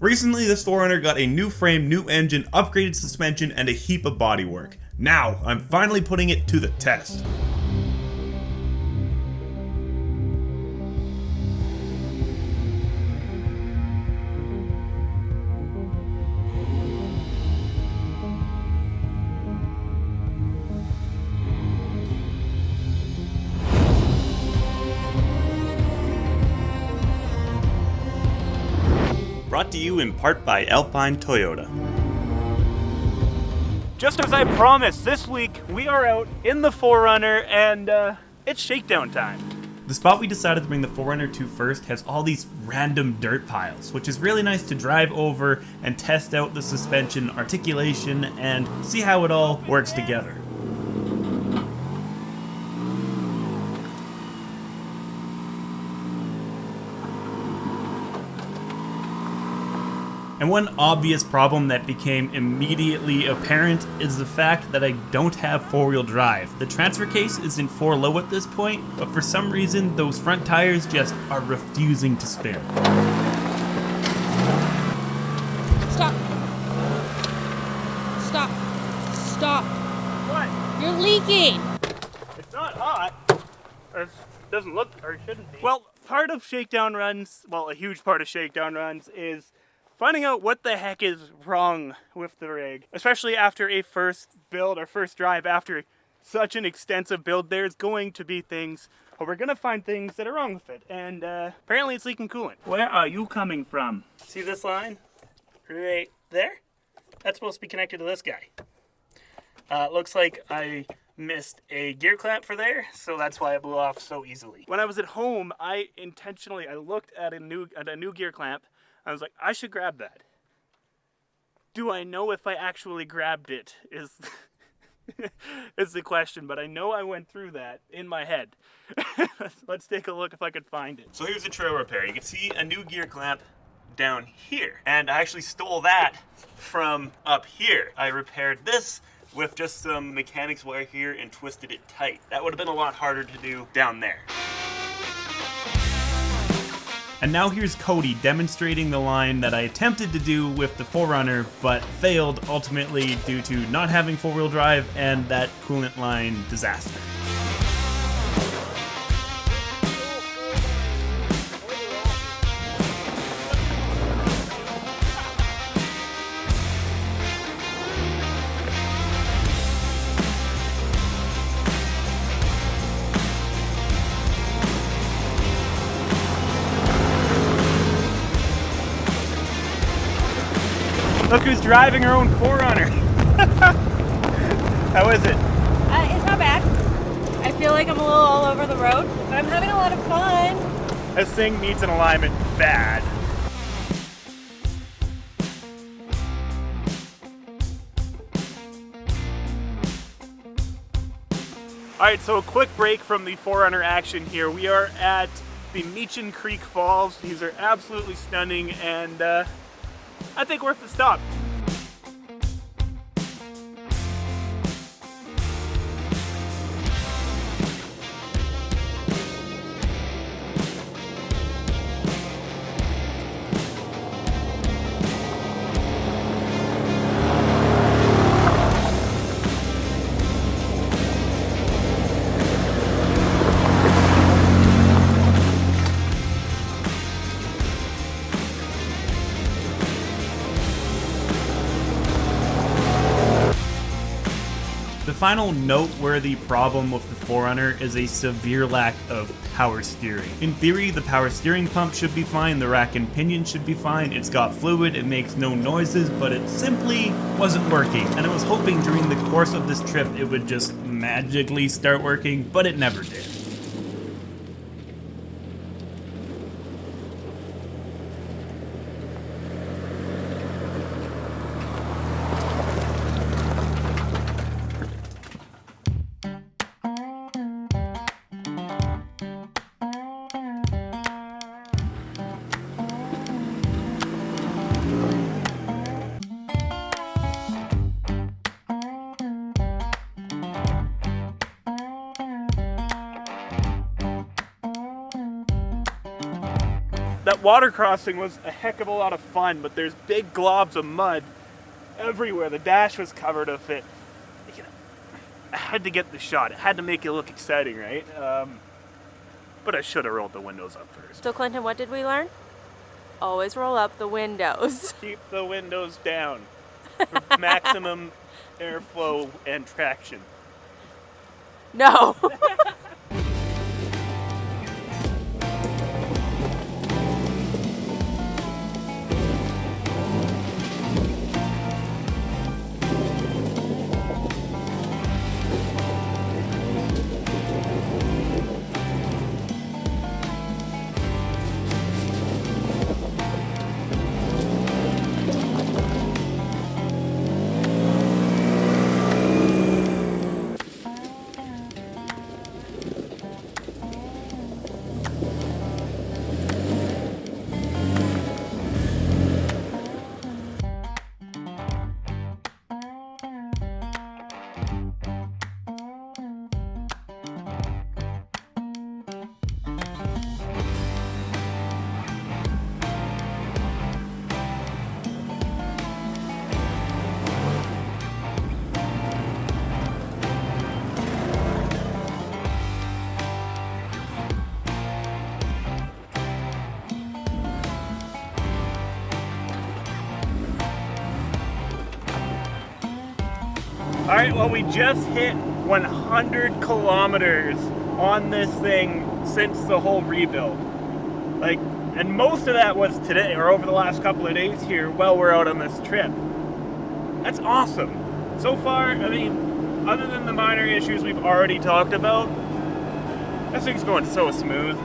Recently, this 4Runner got a new frame, new engine, upgraded suspension, and a heap of bodywork. Now, I'm finally putting it to the test. Brought to you in part by Alpine Toyota. Just as I promised, this week we are out in the 4Runner and it's shakedown time. The spot we decided to bring the 4Runner to first has all these random dirt piles, which is really nice to drive over and test out the suspension, articulation, and see how it all works together. And one obvious problem that became immediately apparent is the fact that I don't have four-wheel drive. The transfer case is in 4-low at this point, but for some reason those front tires just are refusing to spin. Stop. Stop. Stop. What? You're leaking. It's not hot. Or it doesn't look, or it shouldn't be. Well, part of shakedown runs, well, a huge part of shakedown runs is finding out what the heck is wrong with the rig. Especially after a first build or first drive, after such an extensive build, there's going to be things, or we're gonna find things that are wrong with it. And apparently it's leaking coolant. Where are you coming from? See this line? Right there? That's supposed to be connected to this guy. Looks like I missed a gear clamp for there, so that's why it blew off so easily. When I was at home, I looked at a new gear clamp. I was like, I should grab that. Do I know if I actually grabbed it is the question, but I know I went through that in my head. Let's take a look if I could find it. So here's the trail repair. You can see a new gear clamp down here, and I actually stole that from up here. I repaired this with just some mechanics wire here and twisted it tight. That would have been a lot harder to do down there. And now here's Cody demonstrating the line that I attempted to do with the 4Runner, but failed ultimately due to not having four-wheel drive and that coolant line disaster. Look who's driving her own 4Runner. How is it? It's not bad. I feel like I'm a little all over the road, but I'm having a lot of fun. This thing needs an alignment bad. Alright, so a quick break from the 4Runner action here. We are at the Meechin Creek Falls. These are absolutely stunning, and I think worth the stop. The final noteworthy problem with the 4Runner is a severe lack of power steering. In theory, the power steering pump should be fine, the rack and pinion should be fine, it's got fluid, it makes no noises, but it simply wasn't working. And I was hoping during the course of this trip it would just magically start working, but it never did. water crossing was a heck of a lot of fun, but there's big globs of mud everywhere. The dash was covered with it. I had to get the shot. It had to make it look exciting, right? But I should have rolled the windows up first. So Clinton, what did we learn? Always roll up the windows. Keep the windows down for maximum airflow and traction. No. All right, well, we just hit 100 kilometers on this thing since the whole rebuild. Like, and most of that was today, or over the last couple of days here while we're out on this trip. That's awesome. So far, I mean, other than the minor issues we've already talked about, this thing's going so smooth.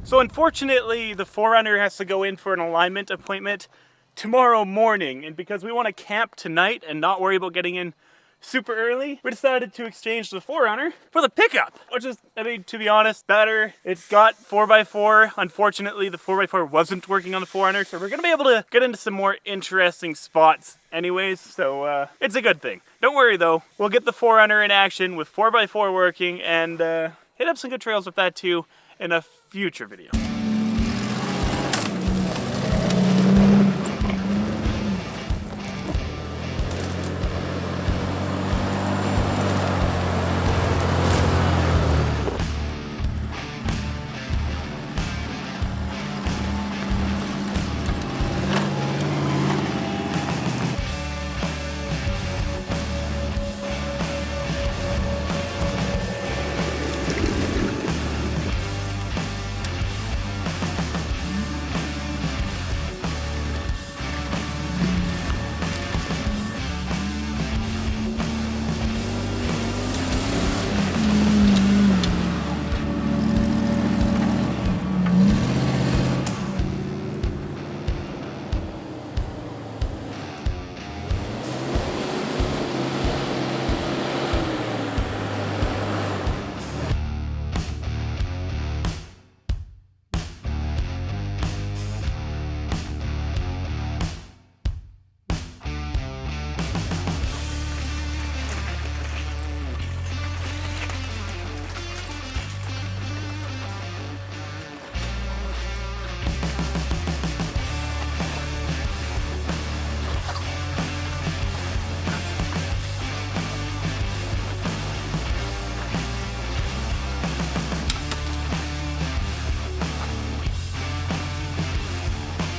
So unfortunately, the 4Runner has to go in for an alignment appointment tomorrow morning, and because we want to camp tonight and not worry about getting in super early, we decided to exchange the 4Runner for the pickup, which is, I mean, to be honest, better. It's got 4x4. Unfortunately, the 4x4 wasn't working on the 4Runner, so we're gonna be able to get into some more interesting spots anyways, so it's a good thing. Don't worry though, we'll get the 4Runner in action with 4x4 working and hit up some good trails with that too in a future video.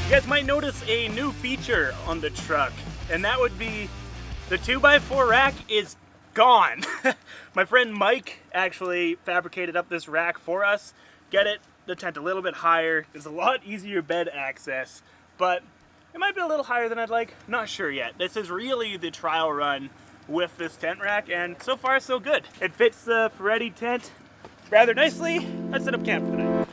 You guys might notice a new feature on the truck, and that would be the 2x4 rack is gone. My friend Mike actually fabricated up this rack for us. Get it, the tent a little bit higher. There's a lot easier bed access, but it might be a little higher than I'd like. Not sure yet. This is really the trial run with this tent rack, and so far so good. It fits the Ferretti tent rather nicely. Let's set up camp tonight.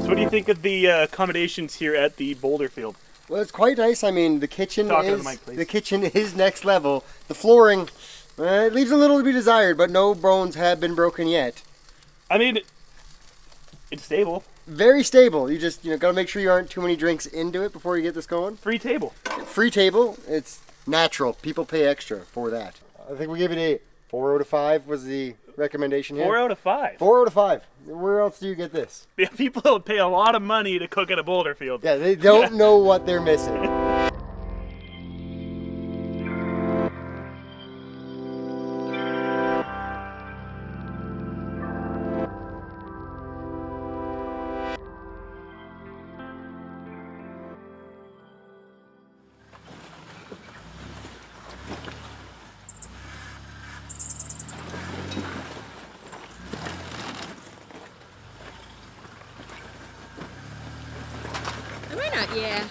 What do you think of the accommodations here at the boulder field? Well, it's quite nice. I mean, the kitchen the kitchen is next level. The flooring, it leaves a little to be desired, but no bones have been broken yet. I mean, it's stable. very stable. You just, gotta make sure you aren't too many drinks into it before you get this going. Free table. Free table. It's natural. People pay extra for that. I think we gave it a 4 out of 5 was the recommendation here. 4 out of 5. 4 out of 5. Where else do you get this? Yeah, people pay a lot of money to cook at a boulder field. Yeah, they don't know what they're missing. Why not? Yeah.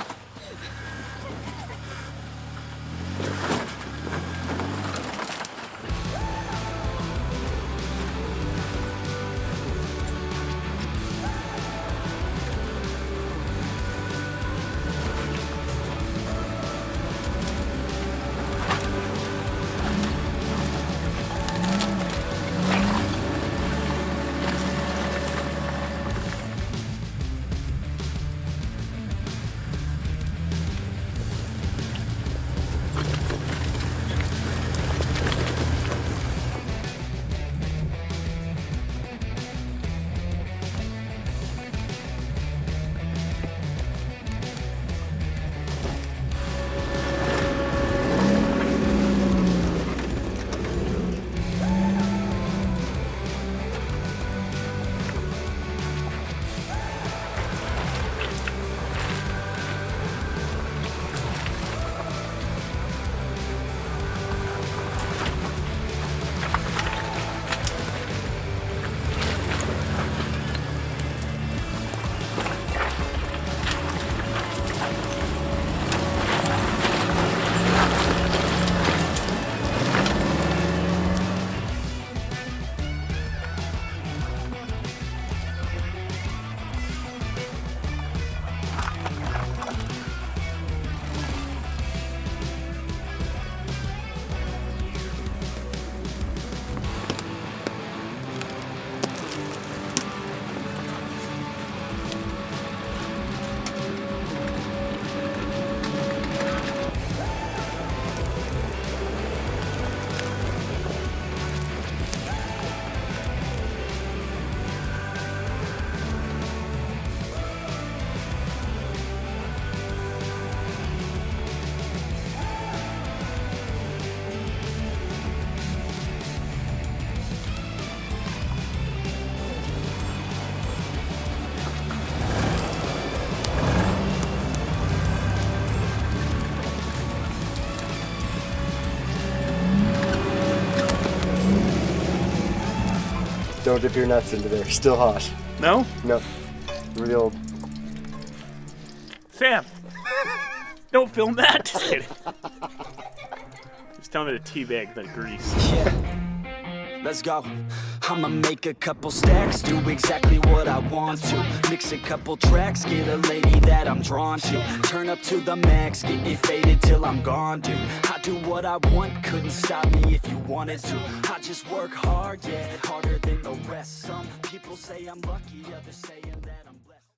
Don't dip your nuts into there. Still hot. No? No. Really old. Sam! Don't film that! Just kidding. Just tell me to teabag that grease. Yeah, let's go. I'ma make a couple stacks, do exactly what I want to. Mix a couple tracks, get a lady that I'm drawn to. Turn up to the max, get me faded till I'm gone, dude. I do what I want, couldn't stop me if you wanted to. I just work hard, yeah, harder than the rest. Some people say I'm lucky, others saying that